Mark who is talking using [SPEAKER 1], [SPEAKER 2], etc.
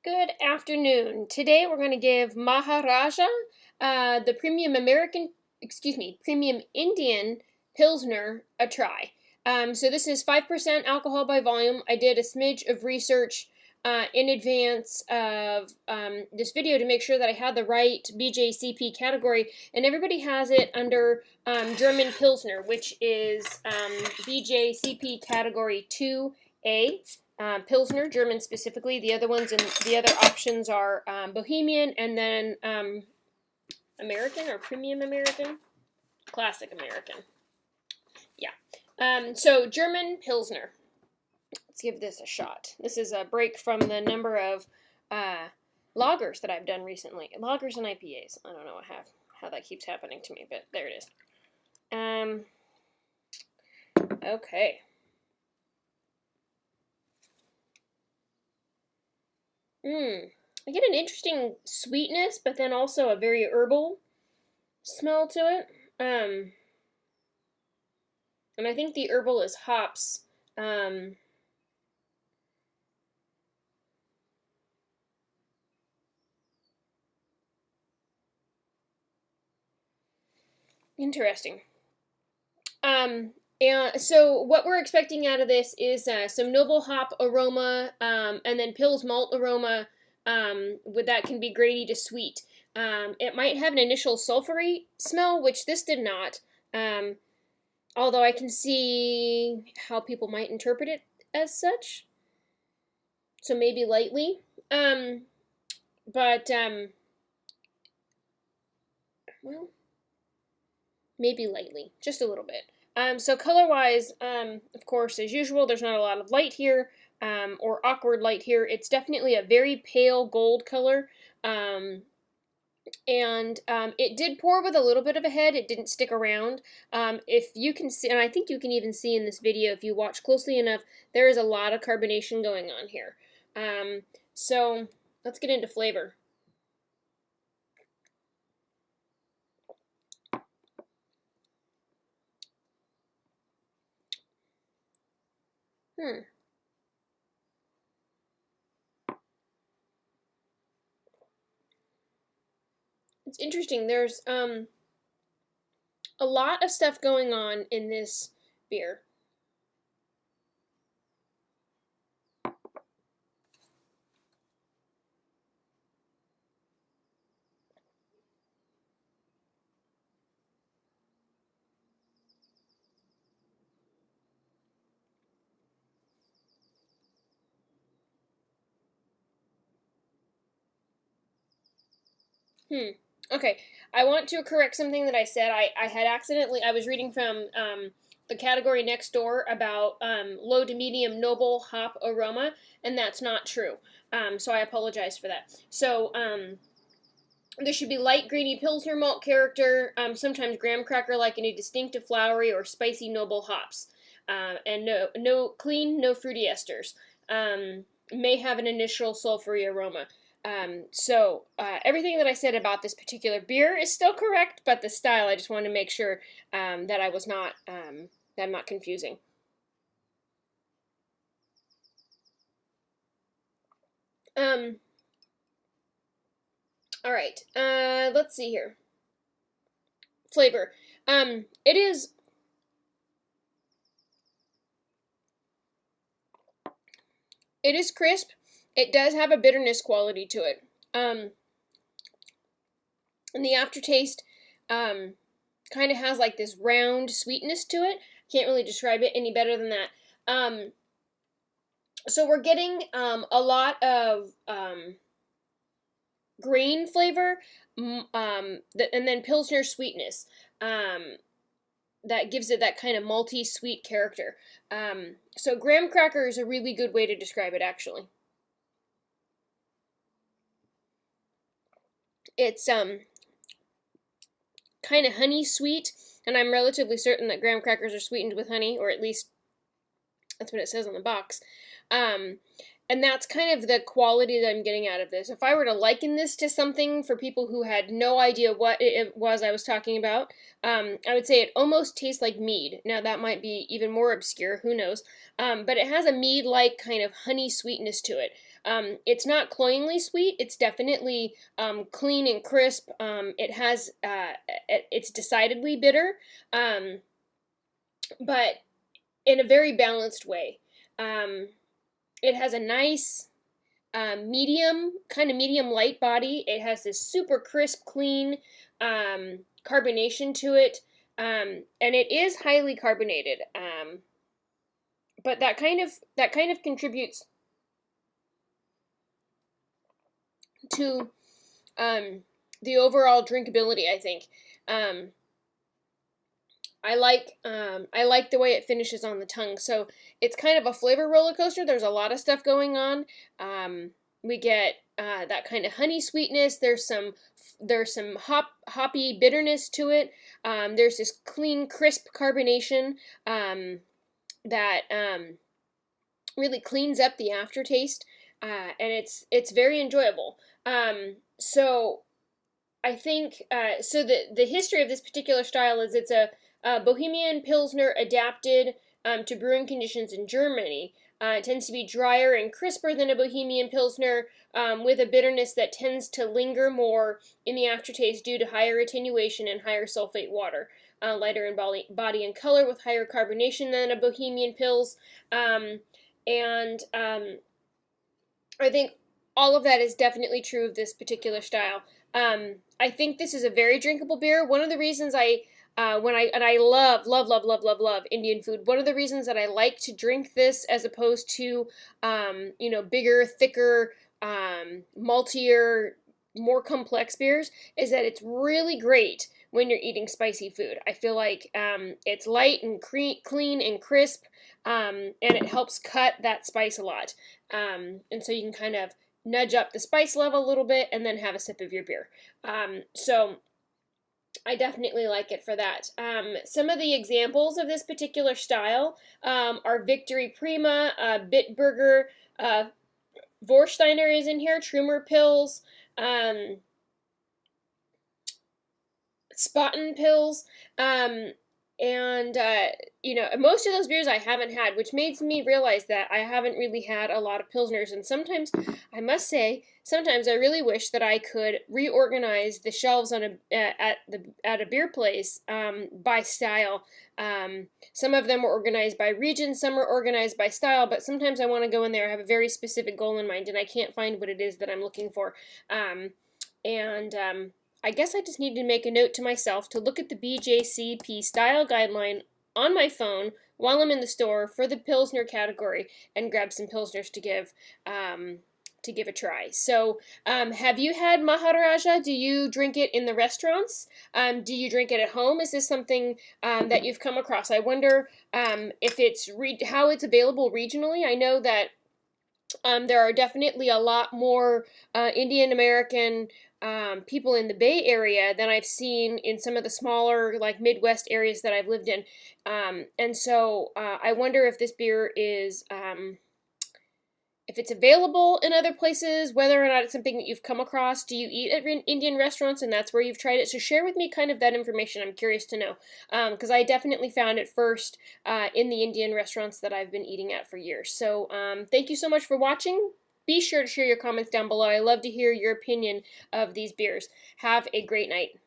[SPEAKER 1] Good afternoon. Today we're going to give Maharaja, the premium Indian Pilsner a try. So this is 5% alcohol by volume. I did a smidge of research in advance of this video to make sure that I had the right BJCP category, and everybody has it under German Pilsner, which is BJCP category 2A. Pilsner, German specifically. The other ones and the other options are Bohemian and then American or Premium American? Classic American. Yeah. So German Pilsner. Let's give this a shot. This is a break from the number of lagers that I've done recently. Lagers and IPAs. I don't know how that keeps happening to me, but there it is. Okay. I get an interesting sweetness, but then also a very herbal smell to it. And I think the herbal is hops. Interesting. And so what we're expecting out of this is some noble hop aroma, and then Pils malt aroma. With that can be grainy to sweet. It might have an initial sulfury smell, which this did not. Although I can see how people might interpret it as such. So maybe lightly. Well, maybe lightly, just a little bit. So color-wise, of course, as usual, there's not a lot of light here, or awkward light here. It's definitely a very pale gold color, and it did pour with a little bit of a head. It didn't stick around. If you can see, and I think you can even see in this video, if you watch closely enough, there is a lot of carbonation going on here. So let's get into flavor. It's interesting. There's a lot of stuff going on in this beer. Okay, I want to correct something that I said. I was reading from the category next door about low to medium noble hop aroma, and that's not true. So I apologize for that. So there should be light grainy Pilsner malt character, sometimes graham cracker like any distinctive flowery or spicy noble hops. And no clean, no fruity esters. May have an initial sulfury aroma. So everything that I said about this particular beer is still correct, but the style, I just wanted to make sure that I was not, that I'm not confusing. All right, let's see here. Flavor. It is crisp. It does have a bitterness quality to it. And the aftertaste kind of has like this round sweetness to it. Can't really describe it any better than that. So we're getting a lot of grain flavor, and then Pilsner sweetness. That gives it that kind of malty sweet character. So graham cracker is a really good way to describe it, actually. It's kind of honey sweet, and I'm relatively certain that graham crackers are sweetened with honey, or at least that's what it says on the box. And that's kind of the quality that I'm getting out of this. If I were to liken this to something for people who had no idea what it was I was talking about, I would say it almost tastes like mead. Now that might be even more obscure, who knows? But it has a mead-like kind of honey sweetness to it. It's not cloyingly sweet. It's definitely clean and crisp. It's decidedly bitter, but in a very balanced way. Um, it has a nice medium light body. It has this super crisp, clean carbonation to it, and it is highly carbonated. But that kind of contributes to the overall drinkability, I think. Um, I like the way it finishes on the tongue. So it's kind of a flavor roller coaster. There's a lot of stuff going on. We get that kind of honey sweetness. There's some hoppy bitterness to it. There's this clean, crisp carbonation that really cleans up the aftertaste, and it's very enjoyable. So I think so. The history of this particular style is it's a Bohemian Pilsner adapted to brewing conditions in Germany. It tends to be drier and crisper than a Bohemian Pilsner, with a bitterness that tends to linger more in the aftertaste due to higher attenuation and higher sulfate water. Lighter in body and color with higher carbonation than a Bohemian Pils. And I think all of that is definitely true of this particular style. I think this is a very drinkable beer. One of the reasons I love Indian food. One of the reasons that I like to drink this as opposed to, bigger, thicker, maltier, more complex beers is that it's really great when you're eating spicy food. I feel like it's light and clean and crisp, and it helps cut that spice a lot. And so you can kind of nudge up the spice level a little bit and then have a sip of your beer. So I definitely like it for that. Some of the examples of this particular style are Victory Prima, Bitburger, Vorsteiner is in here, Trumer Pills, Spaten Pills, and most of those beers I haven't had, which makes me realize that I haven't really had a lot of Pilsners, and sometimes, I must say, sometimes I really wish that I could reorganize the shelves at a beer place by style. Some of them are organized by region, some are organized by style, but sometimes I want to go in there, I have a very specific goal in mind, and I can't find what it is that I'm looking for. I guess I just need to make a note to myself to look at the BJCP style guideline on my phone while I'm in the store for the Pilsner category and grab some Pilsners to give a try. So, have you had Maharaja? Do you drink it in the restaurants? Do you drink it at home? Is this something that you've come across? I wonder if how it's available regionally. I know that there are definitely a lot more Indian American people in the Bay Area than I've seen in some of the smaller, like Midwest areas that I've lived in. And so I wonder if this beer is, if it's available in other places, whether or not it's something that you've come across. Do you eat at Indian restaurants and that's where you've tried it? So share with me kind of that information. I'm curious to know, because I definitely found it first in the Indian restaurants that I've been eating at for years. So thank you so much for watching. Be sure to share your comments down below. I love to hear your opinion of these beers. Have a great night.